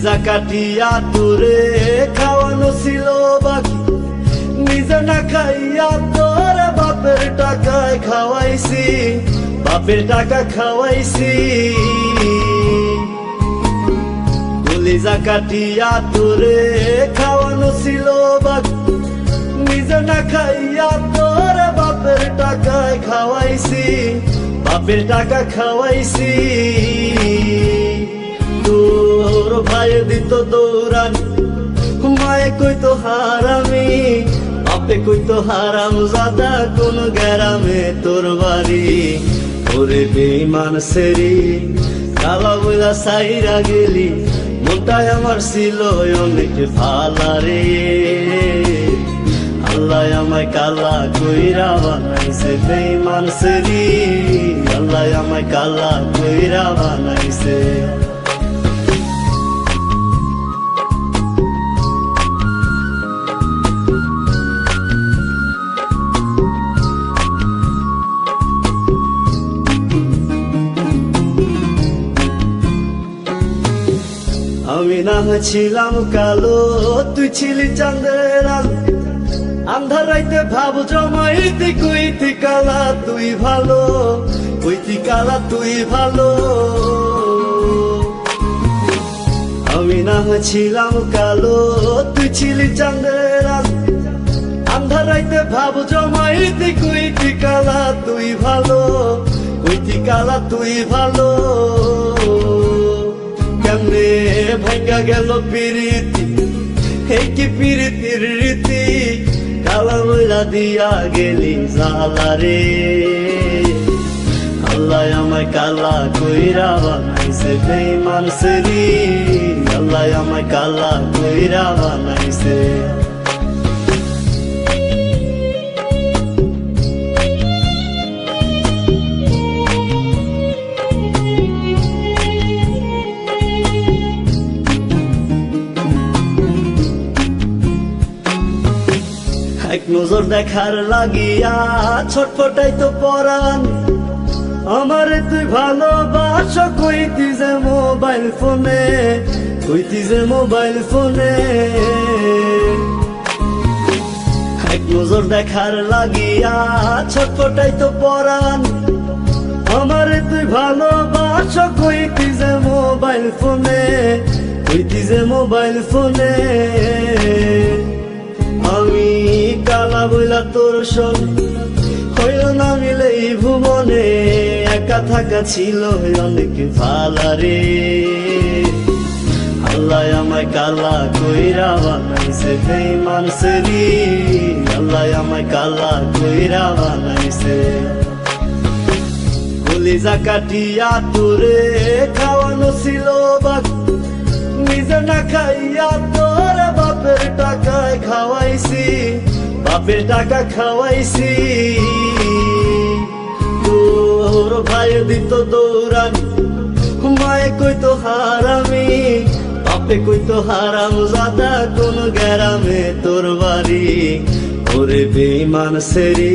কলিজা কাটিয়া তোরে খাওয়ানো ছিল বাকি, নিজে না খাইয়া তোর বাপের টাকায় খাওয়াইছি, বাপের টাকা খাওয়াইছি। কলিজা কাটিয়া তোরে খাওয়ানো ছিল বাকি, নিজে না খাইয়া তোর বাপের টাকায় খাওয়াইছি, বাপের টাকা খাওয়াইছি। তোর ভাই দিত দৌড়ানি, মায়ে কইতো হারামি, বাপে কইতো হারাম জাদা, কোন গ্রামে তোর বাড়ি। ওরে বেঈমান সেরি কালা বইলা সাইরা গেলি, মনটাই আমার ছিল অনেক ভালা রে। আল্লাহ আমায় কালা কইরা বানাইছে বেঈমান সেরি, আল্লাহ আমায় কালা কইরা বানাইছে। আমি না ছিলাম কালো, তুই ছিলি চাঁদের আলো, আন্ধার রাইতে ভাব জমাইতে কইতি কালা তুই ভালো, কইতি কালা তুই ভালো। আমি না ছিলাম কালো, তুই ছিলি চাঁদের আলো, আন্ধার রাইতে ভাব জমাইতে কইতি কালা তুই ভালো, কইতি কালা তুই ভালো। কেমনে ভাঙ্গা গেল পিরিতি, এই কি পিরিতির রীতি, কালা বইলা দিয়া গেলি জালা রে। আল্লাহ আমায় কালা কইরা বানাইছে বেঈমান সেরি, আল্লাহ আমায় কালা কইরা বানাইছে। এক নজর দেখার লাগিয়া ছটফটাই তো পরাণ, আমারে তুই ভালোবাস কইতি যে মোবাইল ফোনে, কইতি যে মোবাইল ফোনে। এক নজর দেখার লাগিয়া ছটফটাই তো পরাণ, আমারে তুই ভালোবাস কইতি যে মোবাইল ফোনে, কইতি যে মোবাইল ফোনে। আমি কালা বইলা তোর সঙ্গে হইল না মিলে এই ভুবনে, একা থাকা ছিল অনেক ভালা রে। আল্লাহ আমায় কালা কইরা বানাইছে বেঈমান সেরি, আল্লাহ আমায় কালা কইরা বানাইছে। কলিজা কাটিয়া তোরে খাওয়ানো ছিল বাকি, নিজে না খাইয়া তোর বাপের টাকায় খাওয়াইছি, বাপের টাকা খাওয়াইছি। তোর ভাই দিত দৌড়ানি, মায়ে কইতো হারামি, বাপে কইতো হারাম জাদা, কোন গ্রামে তোর বাড়ি। ওরে বেঈমান সেরি।